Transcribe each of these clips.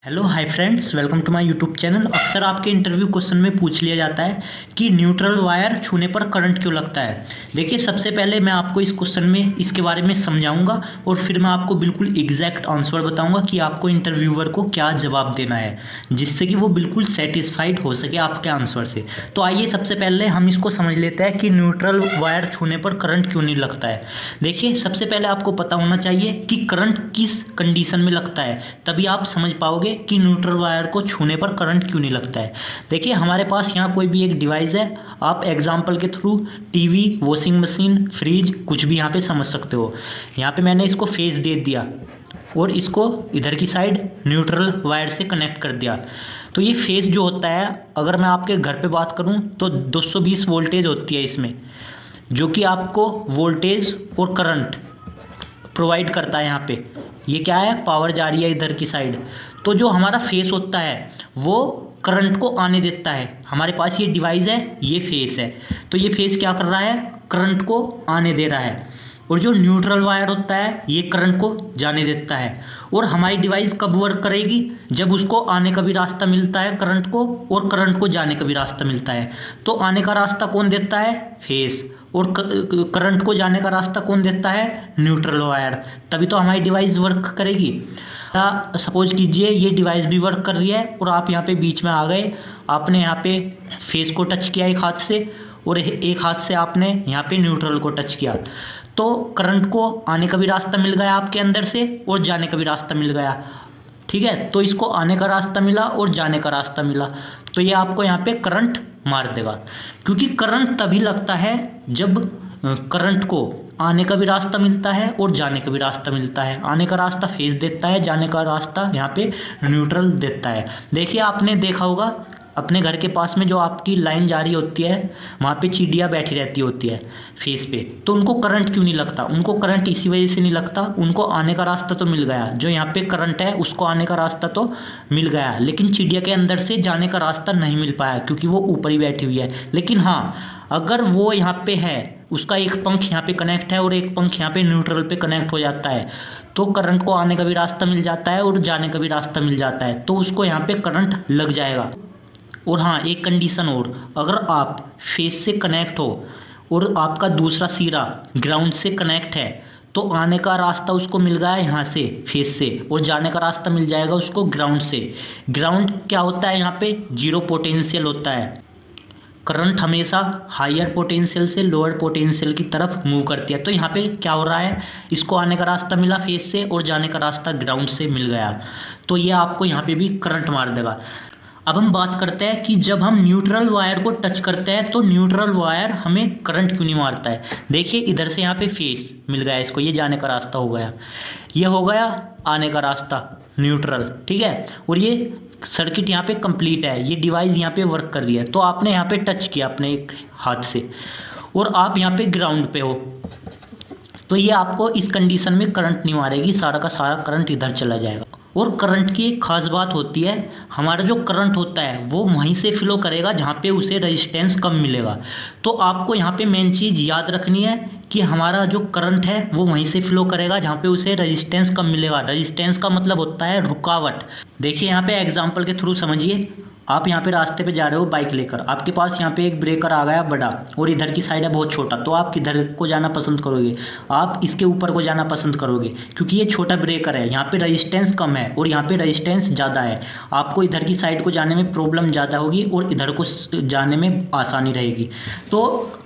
Hello hi friends, welcome to my YouTube channel. अक्सर आपके interview question में पूछ लिया जाता है कि न्यूट्रल वायर छूने पर करंट क्यों लगता है। देखिए, सबसे पहले मैं आपको इस क्वेश्चन में इसके बारे में समझाऊंगा और फिर मैं आपको बिल्कुल एग्जैक्ट आंसर बताऊंगा कि आपको इंटरव्यूअर को क्या जवाब देना है, जिससे कि वो बिल्कुल सेटिस्फाइड हो सके आपके आंसर से। तो आइए सबसे पहले हम इसको समझ लेते हैं कि न्यूट्रल वायर छूने पर करंट क्यों नहीं लगता है। देखिए, सबसे पहले आपको पता होना चाहिए कि करंट किस कंडीशन में लगता है, तभी आप समझ पाओगे कि न्यूट्रल वायर को छूने पर करंट क्यों नहीं लगता है। देखिए, हमारे पास यहाँ कोई भी एक डिवाइस है, आप एग्जांपल के through TV, washing machine, fridge कुछ भी यहाँ पे समझ सकते हो। यहाँ पे मैंने इसको फेस दे दिया और इसको इधर की साइड न्यूट्रल वायर से कनेक्ट कर दिया। तो ये फेस जो होता है, अगर मैं आपके घर पे बात करूँ तो 220 वोल्टेज होती है इसमें, जो कि आपको वोल्टेज और करंट प्रोवाइड करता है। यहाँ पे ये क्या है, पावर जा रही है इधर की साइड। तो जो हमारा फेस होता है वो करंट को आने देता है। हमारे पास ये डिवाइस है, ये फेस है, तो ये फेस क्या कर रहा है, करंट को आने दे रहा है। और जो न्यूट्रल वायर होता है ये करंट को जाने देता है। और हमारी डिवाइस कब वर्क करेगी, जब उसको आने का भी रास्ता मिलता है करंट को, और करंट को जाने का भी रास्ता मिलता है। तो आने का रास्ता कौन देता है, फेस, और करंट को जाने का रास्ता कौन देता है, न्यूट्रल वायर। तभी तो हमारी डिवाइस वर्क करेगी। सपोज कीजिए ये डिवाइस भी वर्क कर रही है और आप यहाँ पे बीच में आ गए, आपने यहाँ पे फेस को टच किया एक हाथ से और एक हाथ से आपने यहाँ पे न्यूट्रल को टच किया, तो करंट को आने का भी रास्ता मिल गया आपके अंदर से और जाने का भी रास्ता मिल गया। ठीक है, तो इसको आने का रास्ता मिला और जाने का रास्ता मिला, तो ये आपको यहाँ पे करंट मार देगा। क्योंकि करंट तभी लगता है जब करंट को आने का भी रास्ता मिलता है और जाने का भी रास्ता मिलता है। आने का रास्ता फेस देता है, जाने का रास्ता यहाँ पे न्यूट्रल देता है। देखिए, आपने देखा होगा अपने घर के पास में जो आपकी लाइन जा रही होती है, वहाँ पे चिड़िया बैठी रहती होती है फेस पे, तो उनको करंट क्यों नहीं लगता, उनको करंट इसी वजह से नहीं लगता, उनको आने का रास्ता तो मिल गया। जो यहाँ पे करंट है उसको आने का रास्ता तो मिल गया, लेकिन चिड़िया के अंदर से जाने का रास्ता नहीं मिल पाया क्योंकि वो ऊपर ही बैठी हुई है। लेकिन हाँ, अगर वो यहाँ पे है, उसका एक पंख यहाँ पे कनेक्ट है और एक पंख यहाँ पे न्यूट्रल पे कनेक्ट हो जाता है, तो करंट को आने का भी रास्ता मिल जाता है और जाने का भी रास्ता मिल जाता है, तो उसको यहाँ पे करंट लग जाएगा। और हाँ, एक कंडीशन और, अगर आप फेस से कनेक्ट हो और आपका दूसरा सिरा ग्राउंड से कनेक्ट है, तो आने का रास्ता उसको मिल गया यहाँ से फेस से, और जाने का रास्ता मिल जाएगा उसको ग्राउंड से। ग्राउंड क्या होता है, यहाँ पे जीरो पोटेंशियल होता है। करंट हमेशा हायर पोटेंशियल से लोअर पोटेंशियल की तरफ मूव करती है। तो यहाँ पे क्या हो रहा है, इसको आने का रास्ता मिला फेस से और जाने का रास्ता ग्राउंड से मिल गया, तो ये आपको यहाँ पे भी करंट मार देगा। अब हम बात करते हैं कि जब हम न्यूट्रल वायर को टच करते हैं तो न्यूट्रल वायर हमें करंट क्यों नहीं मारता है। देखिए, इधर से यहाँ पे फेस मिल गया इसको, ये जाने का रास्ता हो गया, ये हो गया आने का रास्ता न्यूट्रल, ठीक है। और ये सर्किट यहाँ पे कंप्लीट है, ये डिवाइस यहाँ पे वर्क कर रही है। तो आपने यहाँ पे टच किया अपने एक हाथ से और आप यहाँ पे ग्राउंड पे हो, तो ये आपको इस कंडीशन में करंट नहीं मारेगी, सारा का सारा करंट इधर चला जाएगा। और करंट की एक खास बात होती है, हमारा जो करंट होता है वो वहीं से फ्लो करेगा जहाँ पे उसे रेजिस्टेंस कम मिलेगा। तो आपको यहाँ पे मेन चीज़ याद रखनी है कि हमारा जो करंट है वो वहीं से फ्लो करेगा जहाँ पे उसे रेजिस्टेंस कम मिलेगा। रेजिस्टेंस का मतलब होता है रुकावट। देखिए, यहाँ पे एग्जांपल के थ्रू समझिए, आप यहाँ पे रास्ते पे जा रहे हो बाइक लेकर, आपके पास यहाँ पे एक ब्रेकर आ गया बड़ा और इधर की साइड है बहुत छोटा, तो आप किधर को जाना पसंद करोगे, आप इसके ऊपर को जाना पसंद करोगे क्योंकि ये छोटा ब्रेकर है, यहाँ पे रेजिस्टेंस कम है और यहाँ पे रेजिस्टेंस ज़्यादा है। आपको इधर की साइड को जाने में प्रॉब्लम ज़्यादा होगी और इधर को जाने में आसानी रहेगी। तो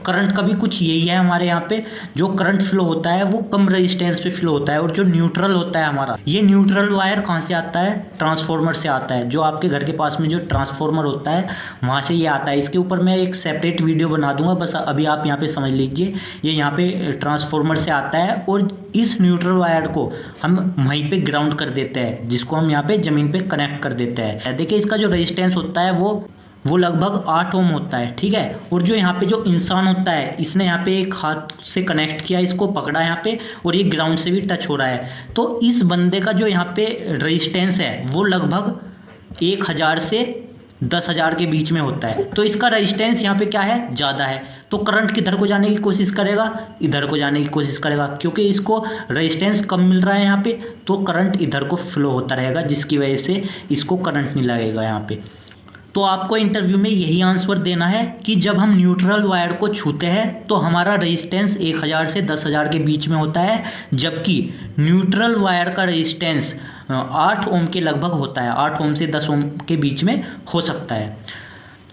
करंट का भी कुछ यही है, हमारे यहाँ पे जो करंट फ्लो होता है वो कम रेजिस्टेंस पे फ्लो होता है। और जो न्यूट्रल होता है हमारा, ये न्यूट्रल वायर कहाँ से आता है, ट्रांसफार्मर से आता है। जो आपके घर के पास में जो ट्रांसफार्मर होता है वहाँ से ये आता है। इसके ऊपर मैं एक सेपरेट वीडियो बना दूंगा, बस अभी आप यहाँ पे समझ लीजिए, ये यहाँ पे ट्रांसफार्मर से आता है। और इस न्यूट्रल वायर को हम वहीं पे ग्राउंड कर देते हैं, जिसको हम यहाँ पे ज़मीन पे कनेक्ट कर देते हैं। देखिए, इसका जो रेजिस्टेंस होता है वो लगभग 8 ओम होता है, ठीक है। और जो यहाँ पे जो इंसान होता है, इसने यहाँ पे एक हाथ से कनेक्ट किया, इसको पकड़ा यहाँ पे और ये ग्राउंड से भी टच हो रहा है, तो इस बंदे का जो यहाँ पे रेजिस्टेंस है वो लगभग 1000 से 10,000 के बीच में होता है, तो इसका रेजिस्टेंस यहाँ पे क्या है, ज़्यादा है। तो करंट किधर को जाने की कोशिश करेगा, इधर को जाने की कोशिश करेगा, क्योंकि इसको रेजिस्टेंस कम मिल रहा है यहाँ पे, तो करंट इधर को फ्लो होता रहेगा, जिसकी वजह से इसको करंट नहीं लगेगा यहाँ पे। तो आपको इंटरव्यू में यही आंसर देना है कि जब हम न्यूट्रल वायर को छूते हैं तो हमारा रेजिस्टेंस 1000 से 10,000 के बीच में होता है, जबकि न्यूट्रल वायर का रेजिस्टेंस 8 ओम के लगभग होता है, 8 ओम से 10 ओम के बीच में हो सकता है।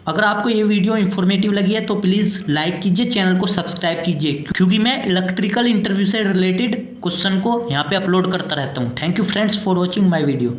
अगर आपको ये वीडियो इन्फॉर्मेटिव लगी है तो प्लीज़ लाइक कीजिए, चैनल को सब्सक्राइब कीजिए, क्योंकि मैं इलेक्ट्रिकल इंटरव्यू से रिलेटेड क्वेश्चन को यहाँ पे अपलोड करता रहता हूँ। Thank you friends for watching my video.